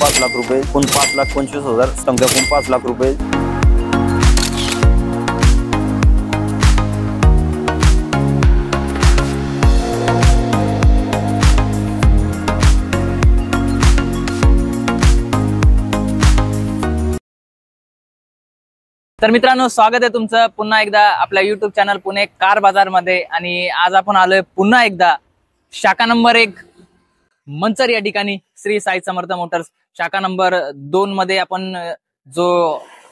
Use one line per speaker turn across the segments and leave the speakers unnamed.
₹5,00,000 एकूण 5,25,000 समजा एकूण ₹5,00,000।
तर मित्रांनो, स्वागत आहे तुमचं पुन्हा एकदा आपल्या YouTube चॅनल पुणे कार बाजार मध्ये। आणि आज आपण आलोय पुन्हा एकदा शाखा नंबर 1 मंचर या ठिकाणी श्री साई समर्थ मोटर्स शाखा नंबर 2 मध्ये आपण जो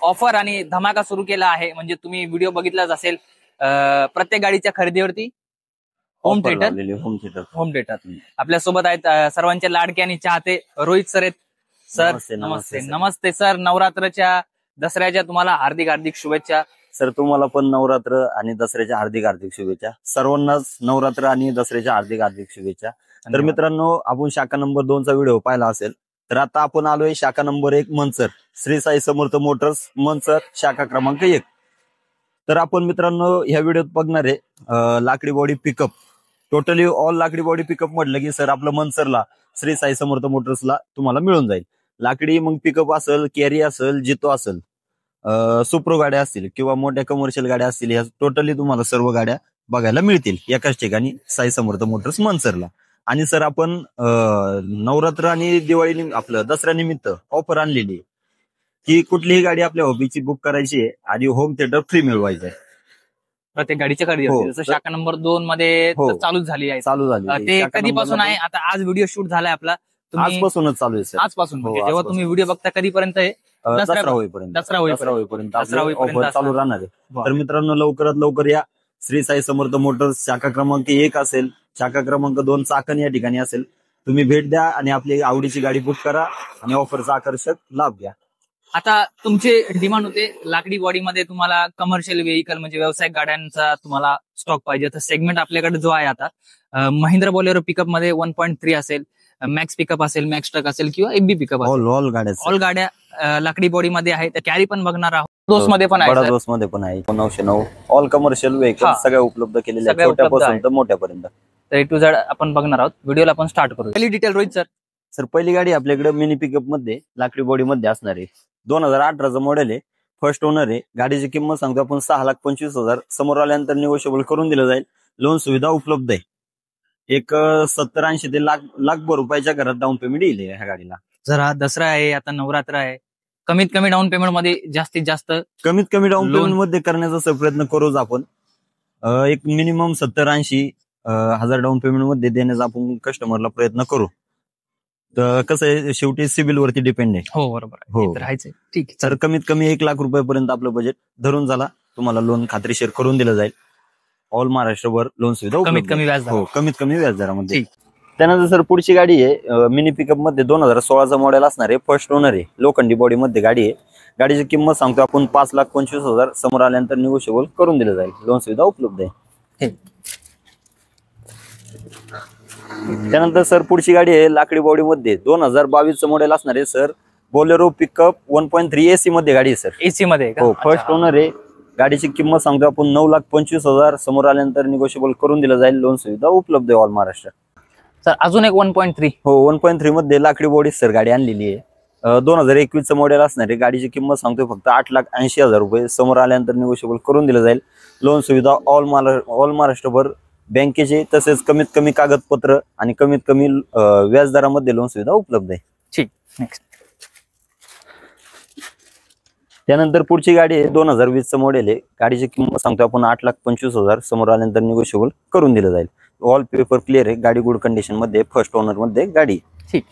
ऑफर आणि धमाका सुरू केला आहे, म्हणजे तुम्ही व्हिडिओ बघितलाच असेल, प्रत्येक गाडीच्या खरेदीवरती होम थिएटर आपल्या सोबत आहेत सर्वांचे लाडके आणि चाहते रोहित सर आहेत। सर नमस्ते। नमस्ते सर, नवरात्रच्या दसऱ्याच्या तुम्हाला हार्दिक हार्दिक शुभेच्छा।
सर तुम्हाला पण नवरात्र आणि दसऱ्याच्या हार्दिक हार्दिक शुभेच्छा। सर्वांनाच नवरात्र आणि दसऱ्याच्या हार्दिक हार्दिक शुभेच्छा। तर मित्रांनो, आपण शाखा नंबर 2 चा व्हिडिओ पाहिला असेल, तर आता आपण आलोय शाखा नंबर 1 मंचर श्री साई समर्थ मोटर्स मंचर शाखा क्रमांक 1। तर आपण मित्रांनो ह्या व्हिडिओत बघणार आहे लाकडी बॉडी पिकअप, टोटली ऑल लाकडी बॉडी पिकअप म्हटलं की सर आपलं मंचरला श्री साई समर्थ मोटर्सला तुम्हाला मिळून जाईल। लाकडी मग पिकअप असेल, कॅरी असेल, जितो असेल, सुप्रो गाड्या असतील किंवा मोठ्या कमर्शियल गाड्या असतील, ह्या टोटली तुम्हाला सर्व गाड्या बघायला मिळतील एकाच ठिकाणी साई समर्थ मोटर्स मंचरला। आणि सर आपण नवरात्र आणि दिवाळी आपलं दसऱ्या निमित्त ऑफर आणलेली आहे की कुठलीही गाडी आपल्या हॉबीची बुक करायची आहे आणि होम थिएटर फ्री मिळवायचं आहे
प्रत्येक गाडीच्या खरेदी। जसं शाखा नंबर 2 मध्ये चालू झाली आहे,
चालू झाली
ते कधीपासून आहे? आता आज व्हिडिओ शूट झालाय आपला,
आजपासूनच चालू आहे सर।
आजपासून जेव्हा तुम्ही व्हिडिओ बघता कधीपर्यंत आहे?
दसरा होईपर्यंत ऑफर चालू राहणार आहे। तर मित्रांनो लवकरात लवकर या। श्री साई समर्थ मोटर्स शाखा क्रमांक 1 असेल, शाखा क्रमांक 2 चाकण या ठिकाणी असेल, तुम्ही भेट द्या आणि आपली आवडीची गाडी बुक करा आणि ऑफरचा आकर्षक लाभ घ्या।
आता तुमचे डिमांड होते लाकडी बॉडीमध्ये तुम्हाला कमर्शियल व्हेकल म्हणजे व्यावसायिक गाड्यांचा तुम्हाला स्टॉक पाहिजे, तर सेगमेंट आपल्याकडे जो आहे आता महिंद्रा बोलेरो पिकअप मध्ये 1.3 असेल, मॅक्स पिकअप असेल, मॅक्स ट्रक असेल किंवा एबी पिकअप असेल, ऑल गाड्या लाकडी बॉडी मध्ये आहे। तर कॅरी पण बघणार आहोत, दोस मध्ये पण आहे,
दोस मध्ये पण आहे। 909 ऑल कमर्शियल व्हेकल सगळ्या उपलब्ध केलेल्या आहेत, छोट्यापासून तर मोठ्यापर्यंत।
तर ए टू झेड आपण बघणार आहोत, व्हिडिओला आपण स्टार्ट करू। पहिली डिटेल रोहित सर।
सर पहिली गाडी आपल्याकडे मिनी पिकअप मध्ये लाकडी बॉडी मध्ये असणार आहे, 2018चं मॉडेल आहे, फर्स्ट ओनर आहे। गाडीची किंमत सांगतो आपण 6,25,000, समोर आल्यानंतर निगोशिएबल करून दिलं जाईल। लोन सुविधा उपलब्ध आहे, एक 70-80 ते लाख रुपयाच्या घरात डाऊन पेमेंट येईल ह्या गाडीला।
जरा दसरा आहे, आता नवरात्र आहे, कमीत कमी डाऊन पेमेंट मध्ये जास्तीत जास्त
कमीत कमी डाऊन पेमेंट मध्ये करण्याचा प्रयत्न करूच आपण। एक मिनिमम 70-80 हजार डाऊन पेमेंट मध्ये देण्याचा आपण कस्टमरला प्रयत्न करू। तर कसं आहे, शेवटी सिव्हिल वरती डिपेंड आहे।
हो बरोबर, हो राहायचंय, ठीक।
तर कमीत कमी 1 लाख रुपयापर्यंत आपलं बजेट धरून झाला, तुम्हाला लोन खात्रीशीर करून दिलं जाईल। ऑल महाराष्ट्रभर लोन सुविधा
कमीत कमी व्याज,
हो कमीत कमी व्याजदरामध्ये। त्यानंतर सर पुढची गाडी आहे मिनी पिकअप मध्ये 2016चं मॉडेल असणार आहे, फर्स्ट ओनर आहे, लोखंडी बॉडी मध्ये गाडी आहे। गाडीची किंमत सांगतो आपण 5,25,000, समोर आल्यानंतर निगोशिएबल करून दिलं जाईल, लोन सुविधा उपलब्ध आहे। त्यानंतर सर पुढची गाडी आहे लाकडी बॉडी मध्ये 2022चं मॉडेल असणार आहे सर, बोलेरो पिकअप 1.3 एसी मध्ये गाडी आहे सर,
एसी मध्ये
हो फर्स्ट ओनर आहे। गाडीची किंमत सांगतो आपण 9,25,000, समोर आल्यानंतर निगोशिएबल करून दिलं जाईल, लोन सुविधा उपलब्ध आहे ऑल महाराष्ट्र।
सर अजून एक 1.3,
हो 1.3 मध्ये लाकडी बॉडी सर गाडी आणलेली आहे, 2021चं मॉडेल असणार आहे। गाडीची किंमत सांगतोय फक्त 8,80,000 रुपये, समोर आल्यानंतर निगोशिएबल करून दिलं जाईल, लोन सुविधा ऑल महाराष्ट्रभर बँकेचे तसेच कमीत कमी कागदपत्र आणि कमीत कमी व्याजदरामध्ये लोन सुविधा उपलब्ध आहे।
ठीक, नेक्स्ट।
त्यानंतर पुढची गाडी आहे 2020चं मॉडेल आहे, गाडीची किंमत सांगतो आपण 8,25,000, समोर आल्यानंतर निगोशिएबल करून दिलं जाईल, ऑल पेपर क्लिअर आहे, गाडी गुड कंडिशन मध्ये, फर्स्ट ओनर मध्ये गाडी।
ठीक।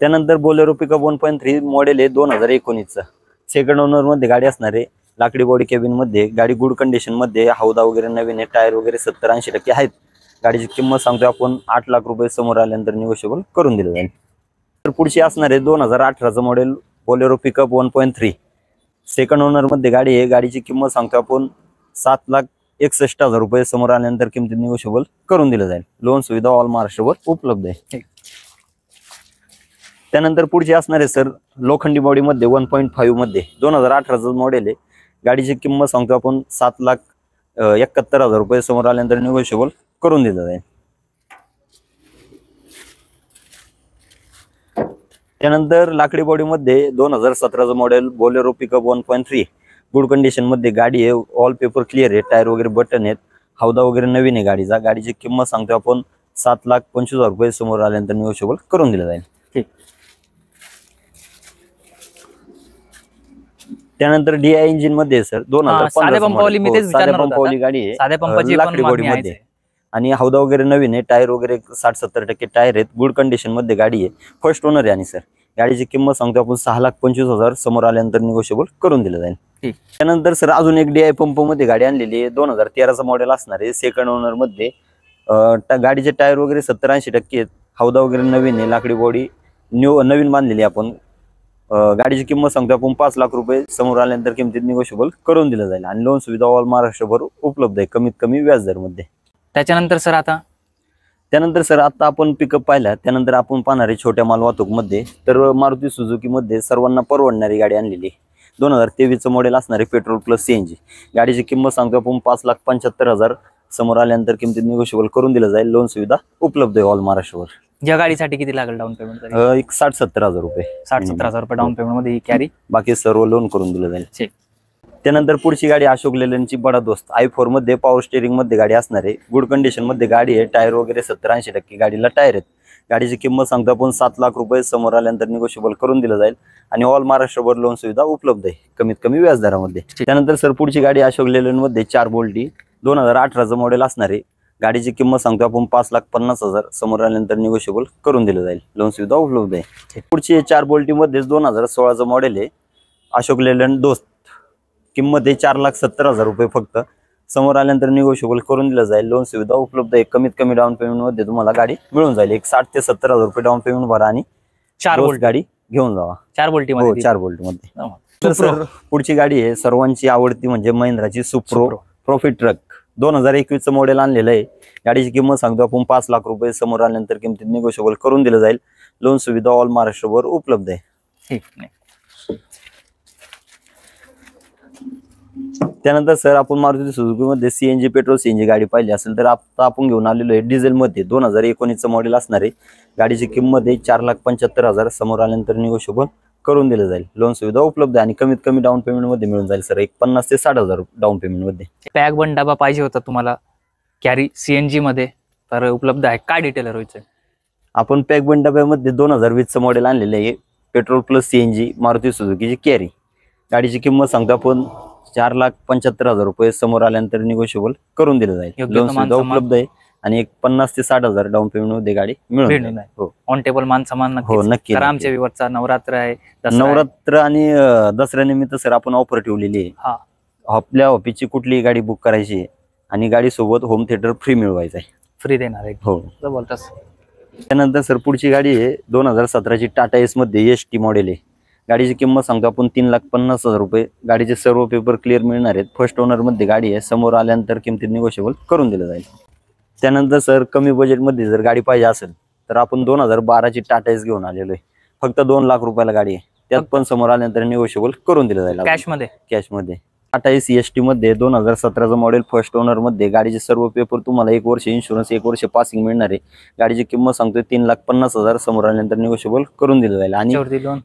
त्यानंतर बोलेरो पिकअप 1.3 मॉडेल आहे 2019चं, सेकंड ओनर मध्ये गाडी असणार आहे, लाकडी बॉडी केबिन मध्ये, गाडी गुड कंडिशन मध्ये, हौदा वगैरे नवीन आहे, टायर वगैरे 70-80% आहेत। गाडीची किंमत सांगतोय आपण 8 लाख रुपये, समोर आल्यानंतर निगोशिएबल करून दिलं जाईल। तर पुढची असणार आहे 2018चं model Bolero pickup 1.3, second owner मध्ये गाडी आहे। गाडीची किंमत सांगतो आपण 7,61,000 रुपये, समोर आल्यानंतर किमतीत निगोशिएबल करून दिलं जाईल, लोन सुविधा ऑल महाराष्ट्रभर उपलब्ध आहे। त्यानंतर पुढची असणार आहे सर लोखंडी बॉडी मध्ये 1.5 मध्ये 2018चं मॉडेल आहे, गाडीची किंमत सांगतो आपण 7,71,000 रुपये, समोर आल्यानंतर निगोशिएबल करून दिलं जाईल। त्यानंतर लाकडी बॉडीमध्ये 2017चं model Bolero pickup 1.3 good condition मध्ये गाडी आहे. ऑल पेपर क्लिअर आहे. टायर वगैरे बटन आहेत. हौदा वगैरे नवीन आहे गाडीचा. गाडीची किंमत सांगतो आपण 7,25,000 रुपये. समोर आल्यानंतर निगोशिएबल करून दिलं जाईल.
ठीक.
त्यानंतर DI इंजिन मध्ये आहे सर. 2015
साध्या पंपावली मी तेच विचारणार होतो आता.
गाडी आहे.
साध्या पंपाची
लाकडी बॉडी मध्ये आणि हौदा वगैरे नवीन आहे. टायर वगैरे 60-70% टायर आहेत. गुड कंडिशन मध्ये गाडी आहे. फर्स्ट ओनर आहे. आणि सर गाडीची किंमत सांगतो आपण 6,25,000. समोर आल्यानंतर निगोशिएबल करून दिलं जाईल.
ठीक.
त्यानंतर सर अजून एक DI पंप मध्ये गाडी आणलेली आहे. 2013चं मॉडेल असणार आहे. सेकंड ओनर मध्ये गाडीचे टायर वगैरे 70-80% आहेत. हौदा वगैरे नवीन आहे. लाकडी बॉडी नवीन बांधलेली आपण. गाडीची किंमत सांगतो आपण 5 लाख रुपये. समोर आल्यानंतर किमतीत निगोशिएबल करून दिलं जाईल. आणि लोन सुविधा ऑल महाराष्ट्रभर उपलब्ध आहे कमीत कमी व्याजदर मध्ये.
त्याच्यानंतर सर
आता आपण पिकअप पाहिला. त्यानंतर आपण पाहणार आहे छोट्या माल वाहतूक मध्ये. तर मारुती सुझुकी मध्ये सर्वांना परवडणारी गाडी आणलेली आहे. 2023चं मॉडेल असणारे पेट्रोल प्लस CNG. गाडीची किंमत सांगतो आपण 5,75,000. समोर आल्यानंतर किमतीत निगोशिएबल करून दिलं जाईल. लोन सुविधा उपलब्ध आहे ऑल महाराष्ट्रभर.
या गाडीसाठी किती लागेल डाऊन पेमेंट?
एक 60-70,000 रुपये.
60-70,000 रुपये डाऊन पेमेंट मध्ये ही कॅरी.
बाकी सर्व लोन करून दिलं जाईल.
ठीक.
त्यानंतर पुढची गाडी अशोक लेलनची बडा दोस्त i4 मध्ये पॉवर स्टेरिंग मध्ये गाडी असणार आहे. गुड कंडिशन मध्ये गाडी आहे. टायर वगैरे 70-80% गाडीला टायर आहेत. गाडीची किंमत सांगतो आपण 7 लाख रुपये. समोर आल्यानंतर निगोशिएबल करून दिलं जाईल. आणि ऑल महाराष्ट्रभर लोन सुविधा उपलब्ध आहे कमीत कमी व्याजदरामध्ये. त्यानंतर सर पुढची गाडी अशोक लेलन मध्ये 4 बोल्टी 2018चं मॉडेल असणार आहे. गाडीची किंमत सांगतो आपण 5,50,000. समोर आल्यानंतर निगोशिएबल करून दिलं जाईल. लोन सुविधा उपलब्ध आहे. पुढची 4 बोल्टी मध्ये 2016चं मॉडेल आहे. अशोक लेलन दोस्त. किंमत आहे 4,70,000 रुपये फक्त. समोर आल्यानंतर निगोशिएबल करून दिलं जाईल. लोन सुविधा उपलब्ध आहे. कमीत कमी डाऊन पेमेंट मध्ये तुम्हाला गाडी मिळून जाईल. एक 60,000 ते 70,000 रुपये डाऊन पेमेंट भरा आणि
4 बोल्ट
गाडी घेऊन जावा.
4 बोल्टी मध्ये.
4 बोल्ट मध्ये. तर सर पुढची गाडी आहे सर्वांची आवडती म्हणजे महिंद्राची सुप्रो प्रॉफिट ट्रक. 2021चं मॉडेल आणलेलं आहे. गाडीची किंमत सांगतो आपण 5 लाख रुपये. समोर आल्यानंतर किमतीत निगोशिएबल करून दिलं जाईल. लोन सुविधा ऑल महाराष्ट्रभर उपलब्ध आहे.
ठीक.
त्यानंतर सर आपण मारुती सुझुकी मध्ये CNG पेट्रोल CNG गाडी पाहिली असेल तर आता आपण घेऊन आलेलो आहे डिझेल मध्ये. 2019चं मॉडेल असणार आहे. गाडीची किंमत आहे 4,75,000. समोर आल्यानंतर निगोशिएबल करून दिलं जाईल. लोन सुविधा उपलब्ध आहे आणि कमीत कमी डाऊन पेमेंट मध्ये मिळून जाईल सर. एक 50,000 ते 60,000 डाऊन पेमेंट मध्ये.
पॅक बन डबा पाहिजे होता तुम्हाला कॅरी CNG मध्ये तर उपलब्ध आहे. काय डिटेल रोहित?
आपण पॅक बन डब्यामध्ये 2020चं मॉडेल आणलेलं आहे. पेट्रोल प्लस CNG मारुती सुझुकीची कॅरी. गाडीची किंमत सांगतो आपण 4,75,000 रुपये. समोर आल्यानंतर निगोशिएबल करून दिलं जाईल. लोन सुविधा उपलब्ध आहे आणि एक 50,000 ते 60,000 डाऊन पेमेंट मध्ये गाडी मिळून.
हो. ऑन टेबल मान समान.
हो नक्की.
तर आमच्या विवरचा नवरात्र आहे.
नवरात्र आणि दसऱ्यानिमित्त सर आपण ऑफर ठेवलेली आहे. आपल्या ऑफिसची कुठलीही गाडी बुक करायची आहे आणि गाडी सोबत होम थिएटर फ्री मिळवायचं आहे.
फ्री देणार आहे.
हो.
बोलतास.
त्यानंतर सर पुढची गाडी आहे 2017ची टाटा एस मध्ये ST मॉडेल आहे. गाडीची किंमत सांगतो आपण 3,50,000 रुपये. गाडीचे सर्व पेपर क्लिअर मिळणार आहेत. फर्स्ट ओनर मध्ये गाडी आहे. समोर आल्यानंतर किमतीत निगोशिएबल करून दिलं जाईल. त्यानंतर सर कमी बजेटमध्ये जर गाडी पाहिजे असेल तर आपण 2012ची टाटा एस घेऊन आलेलो आहे. फक्त 2 लाख रुपयाला गाडी आहे. त्यात पण समोर आल्यानंतर निगोशिएबल करून दिलं जाईल. कॅशमध्ये टाटा एस ST मध्ये 2017चं मॉडेल फर्स्ट ओनर मध्ये. गाडीचे सर्व पेपर तुम्हाला 1 वर्ष इन्शुरन्स 1 वर्ष पासिंग मिळणार आहे. गाडीची किंमत सांगतोय 3,50,000. समोर आल्यानंतर निगोशिएबल करून दिलं जाईल आणि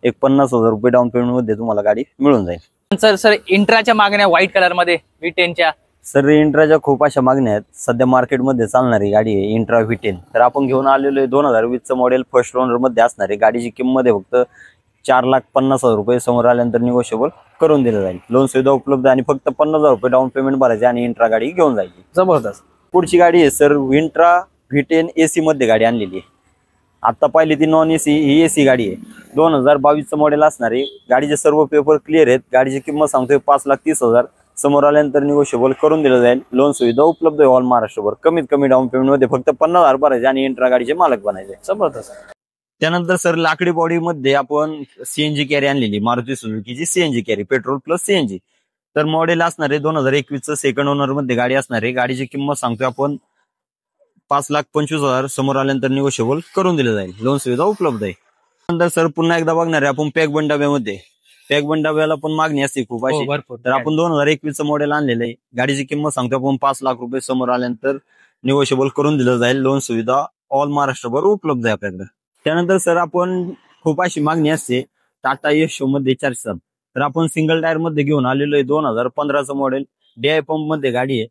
एक 50,000 रुपये डाऊन पेमेंट मध्ये तुम्हाला गाडी मिळून जाईल.
सर इंट्राच्या मागण्या व्हाईट कलर मध्ये V10च्या.
सर इंट्राच्या खूप अशा मागण्या आहेत. सध्या मार्केटमध्ये चालणारी गाडी आहे इंट्रा V10. तर आपण घेऊन आलेलो आहे 2020चं मॉडेल फर्स्ट ओनर मध्ये असणार आहे. गाडीची किंमत आहे फक्त 4,50,000 रुपये. समोर आल्यानंतर निगोशिएबल करून दिलं जाईल. लोन सुविधा उपलब्ध आणि फक्त 50,000 रुपये डाऊन पेमेंट भरायचे आणि इंट्रा गाडी घेऊन जायची.
जबरदस्त.
पुढची गाडी आहे सर इंट्रा V10 AC मध्ये गाडी आणलेली आहे. आता पाहिली ती नॉन AC ही AC गाडी आहे. 2022चं मॉडेल असणार आहे. गाडीचे सर्व पेपर क्लिअर आहेत. गाडीची किंमत सांगतोय 5,30,000. समोर आल्यानंतर निगोशिएबल करून दिलं जाईल. लोन सुविधा उपलब्ध आहे ऑल महाराष्ट्रभर. कमीत कमी डाऊन पेमेंट मध्ये फक्त 50,000 भरायचे आणि इंट्रा गाडीचे मालक बनायचे.
जबरदस्त.
त्यानंतर सर लाकडी बॉडी मध्ये आपण CNG कॅरी आणलेली मारुती सुझुकीची CNG Carry petrol plus CNG. तर मॉडेल असणार आहे 2021चं सेकंड ओनर मध्ये गाडी असणार आहे. गाडीची किंमत सांगतोय आपण 5,25,000. समोर आल्यानंतर निगोशिएबल करून दिलं जाईल. लोन सुविधा उपलब्ध आहे. नंतर सर पुन्हा एकदा बघणार आहे आपण पॅक बन डब्यामध्ये. पॅक बन डब्याला पण मागणी असते खूप अशी. तर आपण 2021चं मॉडेल आणलेलं आहे. गाडीची किंमत सांगतो आपण 5 लाख रुपये. समोर आल्यानंतर निगोशिएबल करून दिलं जाईल. लोन सुविधा ऑल महाराष्ट्रभर उपलब्ध आहे आपल्याकडे. त्यानंतर सर आपण खूप अशी मागणी असते टाटा यशो मध्ये 407. तर आपण सिंगल टायर मध्ये घेऊन आलेलो आहे 2015चं मॉडेल. DI पंप मध्ये गाडी आहे.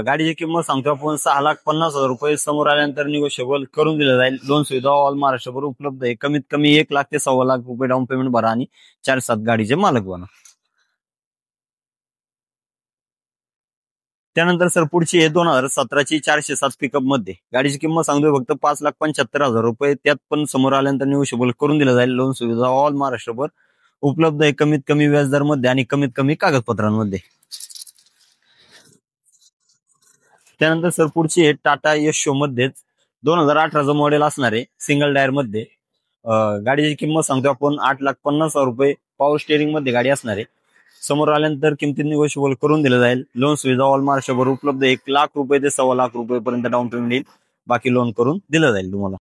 गाडीची किंमत सांगतो आपण 6,50,000 रुपये. समोर आल्यानंतर निगोशिएबल करून दिलं जाईल. लोन सुविधा ऑल महाराष्ट्रभर उपलब्ध आहे. कमीत कमी 1 लाख ते 1.25 लाख रुपये डाऊन पेमेंट भरा आणि 4-7 गाडीचे मालक बना. त्यानंतर सर पुढची आहे 2017ची 407 पिकअप मध्ये. गाडीची किंमत सांगतोय फक्त 5,75,000 रुपये. त्यात पण समोर आल्यानंतर निगोशिएबल करून दिलं जाईल. लोन सुविधा ऑल महाराष्ट्रभर उपलब्ध आहे. कमीत कमी व्याजदर मध्ये आणि कमीत कमी कागदपत्रांमध्ये. त्यानंतर सर पुढची आहे टाटा यशो मध्येच 2018चं मॉडेल असणार आहे सिंगल टायर मध्ये. गाडीची किंमत सांगतो आपण 8,50,000 रुपये. पॉवर स्टेअरिंग मध्ये गाडी असणार आहे. समोर आल्यानंतर किमतीत निगोशिएबल करून दिलं जाईल. लोन सुविधा ऑल महाराष्ट्रभर उपलब्ध 1 लाख रुपये ते 1.25 लाख रुपये पर्यंत डाऊन पेमेंट येईल. बाकी लोन करून दिलं जाईल तुम्हाला.